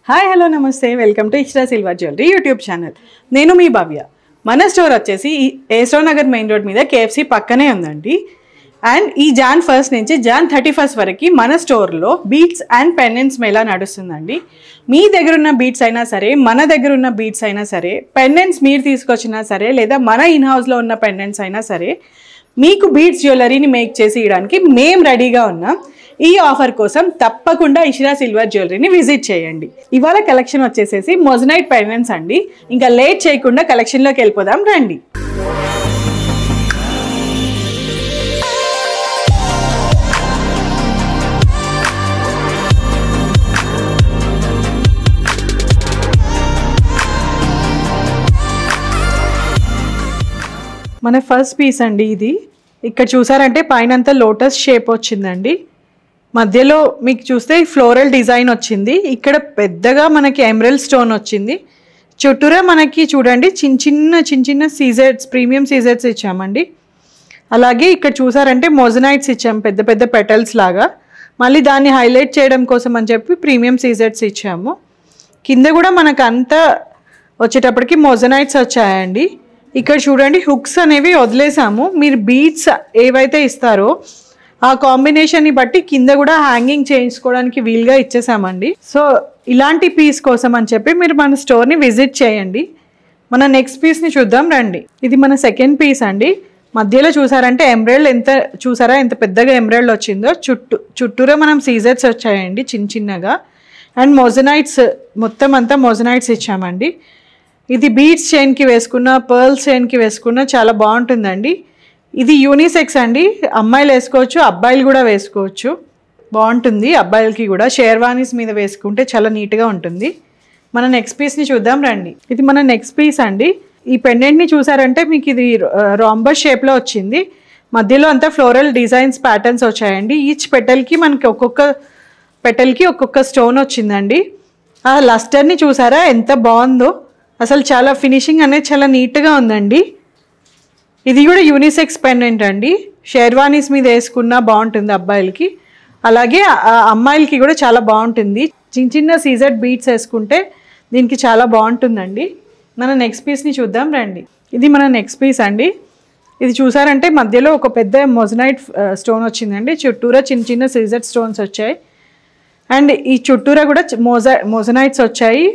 Hi hello నమస్తే welcome to Ishra silver jewellery YouTube channel. నేను మీ భవ్య. మన స్టోర్ వచ్చేసి ఏస్రో నగర్ మెయిన్ రోడ్ మీద కేఎఫ్సి పక్కనే ఉందండి. అండ్ ఈ జాన్ 1 నుంచి జాన్ 31 వరకు మన స్టోర్లో బీట్స్ అండ్ పెండెంట్స్ మేళా నడుస్తుందండి. మీ దగ్గర ఉన్న బీట్స్ అయినా సరే, మన దగ్గర ఉన్న బీట్స్ అయినా సరే, పెండెంట్స్ మీరు తీసుకొచ్చినా సరే, లేదా మన ఇన్ హౌస్లో ఉన్న పెండెంట్స్ అయినా సరే, మీకు బీట్స్ జ్యువెలరీని మేక్ చేసి ఇవ్వడానికి మేము రెడీగా ఉన్నాం. ఈ ఆఫర్ కోసం తప్పకుండా ఇష్రా సిల్వర్ జ్యువెలరీని విజిట్ చేయండి. ఇవాళ కలెక్షన్ వచ్చేసేసి మొజనైట్ పెండెంట్స్ అండి. ఇంకా లేట్ చేయకుండా కలెక్షన్లోకి వెళ్ళిపోదాం రండి. మన ఫస్ట్ పీస్ అండి ఇది. ఇక్కడ చూసారంటే పైన అంతా లోటస్ షేప్ వచ్చిందండి. మధ్యలో మీకు చూస్తే ఫ్లోరల్ డిజైన్ వచ్చింది. ఇక్కడ పెద్దగా మనకి ఎమరల్డ్ స్టోన్ వచ్చింది. చుట్టూరా మనకి చూడండి చిన్న చిన్న సీజెడ్స్, ప్రీమియం సీజెడ్స్ ఇచ్చామండి. అలాగే ఇక్కడ చూసారంటే మొజనైట్స్ ఇచ్చాము, పెద్ద పెద్ద పెటల్స్ లాగా. మళ్ళీ దాన్ని హైలైట్ చేయడం కోసం అని చెప్పి ప్రీమియం సీజెడ్స్ ఇచ్చాము. కింద కూడా మనకు అంతా వచ్చేటప్పటికి మొజనైట్స్ వచ్చాయండి. ఇక్కడ చూడండి హుక్స్ అనేవి వదిలేసాము. మీరు బీడ్స్ ఏవైతే ఇస్తారో ఆ కాంబినేషన్ని బట్టి కింద కూడా హ్యాంగింగ్ చేయించుకోవడానికి వీలుగా ఇచ్చేసామండి. సో ఇలాంటి పీస్ కోసం అని చెప్పి మీరు మన స్టోర్ని విజిట్ చేయండి. మన నెక్స్ట్ పీస్ని చూద్దాం రండి. ఇది మన సెకండ్ పీస్ అండి. మధ్యలో చూసారంటే ఎమరల్డ్ ఎంత పెద్దగా ఎమరల్డ్ వచ్చిందో. చుట్టూరా మనం సీజర్స్ వచ్చాయండి చిన్నగా. అండ్ మొజనైట్స్ మొత్తం అంతా మొజనైట్స్ ఇచ్చామండి. ఇది బీడ్స్ చైన్కి వేసుకున్న, పర్ల్స్ చైన్కి వేసుకున్న చాలా బాగుంటుందండి. ఇది యూనిసెక్స్ అండి. అమ్మాయిలు వేసుకోవచ్చు, అబ్బాయిలు కూడా వేసుకోవచ్చు. బాగుంటుంది. అబ్బాయిలకి కూడా షేర్వానీస్ మీద వేసుకుంటే చాలా నీట్గా ఉంటుంది. మన నెక్స్ట్ పీస్ని చూద్దాం రండి. ఇది మన నెక్స్ట్ పీస్ అండి. ఈ పెండెంట్ని చూసారంటే మీకు ఇది రాంబస్ షేప్లో వచ్చింది. మధ్యలో అంతా ఫ్లోరల్ డిజైన్స్ ప్యాటర్న్స్ వచ్చాయండి. ఈచ్ పెటల్కి మనకి ఒక్కొక్క స్టోన్ వచ్చిందండి. ఆ లస్టర్ని చూసారా ఎంత బాగుందో. అసలు చాలా ఫినిషింగ్ అనేది చాలా నీట్గా ఉందండి. ఇది కూడా యూనిసెక్స్ పెండెంట్ అండి. షేర్వానీస్ మీద వేసుకున్నా బాగుంటుంది అబ్బాయిలకి. అలాగే అమ్మాయిలకి కూడా చాలా బాగుంటుంది. చిన్న సీజెడ్ బీట్స్ వేసుకుంటే దీనికి చాలా బాగుంటుందండి. మన నెక్స్ట్ పీస్ని చూద్దాం రండి. ఇది మన నెక్స్ట్ పీస్ అండి. ఇది చూసారంటే మధ్యలో ఒక పెద్ద మొజనైట్ స్టోన్ వచ్చిందండి. చుట్టూరా చిన్న సీజెడ్ స్టోన్స్ వచ్చాయి. అండ్ ఈ చుట్టూరా కూడా మొజనైట్స్ వచ్చాయి.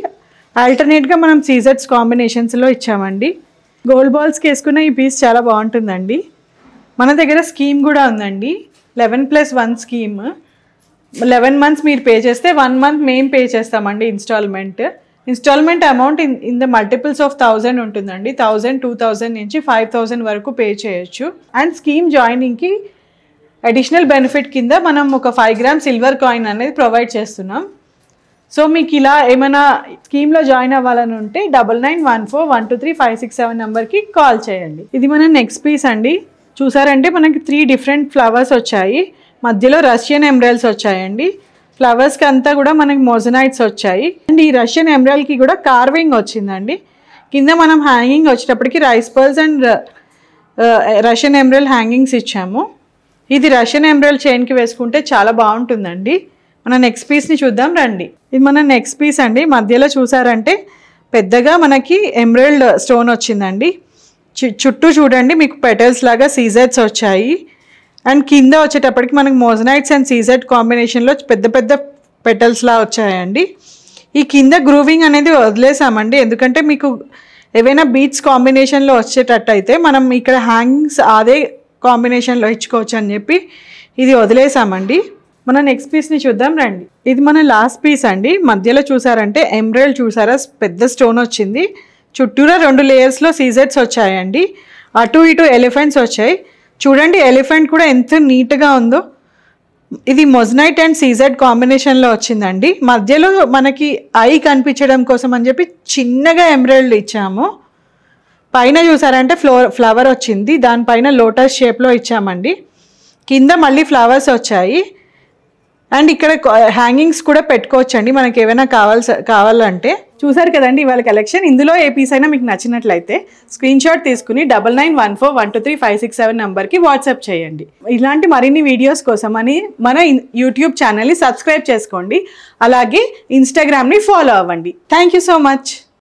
ఆల్టర్నేట్గా మనం సీజెడ్స్ కాంబినేషన్స్లో ఇచ్చామండి. గోల్డ్ బాల్స్కి వేసుకున్న ఈ పీస్ చాలా బాగుంటుందండి. మన దగ్గర స్కీమ్ కూడా ఉందండి. 11+1 స్కీమ్. 11 months మీరు పే చేస్తే 1 month మేము పే చేస్తామండి installment amount in the multiples of 1000 ఉంటుందండి. 1000, 2000 నుంచి 5000 వరకు పే చేయొచ్చు. అండ్ స్కీమ్ జాయినింగ్కి అడిషనల్ బెనిఫిట్ కింద మనం ఒక 5 grams సిల్వర్ కాయిన్ అనేది ప్రొవైడ్ చేస్తున్నాం. సో మీకు ఇలా ఏమైనా స్కీమ్లో జాయిన్ అవ్వాలని ఉంటే 9914123567 నెంబర్కి కాల్ చేయండి. ఇది మన నెక్స్ట్ పీస్ అండి. చూసారంటే మనకి 3 different ఫ్లవర్స్ వచ్చాయి. మధ్యలో రష్యన్ ఎమరల్డ్స్ వచ్చాయండి. ఫ్లవర్స్కి అంతా కూడా మనకి మొజనైట్స్ వచ్చాయి. అండ్ ఈ రష్యన్ ఎమరల్డ్కి కూడా కార్వింగ్ వచ్చిందండి. కింద మనం హ్యాంగింగ్ వచ్చేటప్పటికి rice pearls and Russian emerald hangings ఇచ్చాము. ఇది రష్యన్ ఎమరల్డ్ చైన్కి వేసుకుంటే చాలా బాగుంటుందండి. మన నెక్స్ట్ పీస్ని చూద్దాం రండి. ఇది మన నెక్స్ట్ పీస్ అండి. మధ్యలో చూసారంటే పెద్దగా మనకి ఎమరల్డ్ స్టోన్ వచ్చిందండి. చుట్టూ చూడండి మీకు పెటల్స్ లాగా సీజెడ్స్ వచ్చాయి. అండ్ కింద వచ్చేటప్పటికి మనకి మొజనైట్స్ అండ్ సీజెడ్ కాంబినేషన్లో పెద్ద పెటల్స్ లా వచ్చాయండి. ఈ కింద గ్రూవింగ్ అనేది వదిలేసామండి. ఎందుకంటే మీకు ఏవైనా బీట్స్ కాంబినేషన్లో వచ్చేటట్టు అయితే మనం ఇక్కడ హ్యాంగింగ్స్ అదే కాంబినేషన్లో ఇచ్చుకోవచ్చు అని చెప్పి ఇది వదిలేసామండి. మన నెక్స్ట్ పీస్ని చూద్దాం రండి. ఇది మన లాస్ట్ పీస్ అండి. మధ్యలో చూసారంటే ఎమరల్డ్ చూసారా పెద్ద స్టోన్ వచ్చింది. చుట్టూరా 2 లేయర్స్లో సీజెడ్స్ వచ్చాయండి. అటు ఇటు ఎలిఫెంట్స్ వచ్చాయి. చూడండి ఎలిఫెంట్ కూడా ఎంత నీట్గా ఉందో. ఇది మొజనైట్ అండ్ సీజెడ్ కాంబినేషన్లో వచ్చిందండి. మధ్యలో మనకి ఐ కనిపించడం కోసం అని చెప్పి చిన్నగా ఎమరల్డ్ ఇచ్చాము. పైన చూసారంటే ఫ్లవర్ వచ్చింది. దానిపైన లోటస్ షేప్లో ఇచ్చామండి. కింద మళ్ళీ ఫ్లవర్స్ వచ్చాయి. అండ్ ఇక్కడ హ్యాంగింగ్స్ కూడా పెట్టుకోవచ్చండి మనకి ఏమైనా కావాలంటే. చూసారు కదండి ఇవాళ కలెక్షన్. ఇందులో ఏ పీస్ అయినా మీకు నచ్చినట్లయితే స్క్రీన్ షాట్ తీసుకుని 9914123567 నెంబర్కి వాట్సాప్ చేయండి. ఇలాంటి మరిన్ని వీడియోస్ కోసం మన యూట్యూబ్ ఛానల్ని సబ్స్క్రైబ్ చేసుకోండి. అలాగే ఇన్స్టాగ్రామ్ని ఫాలో అవ్వండి. Thank you so much.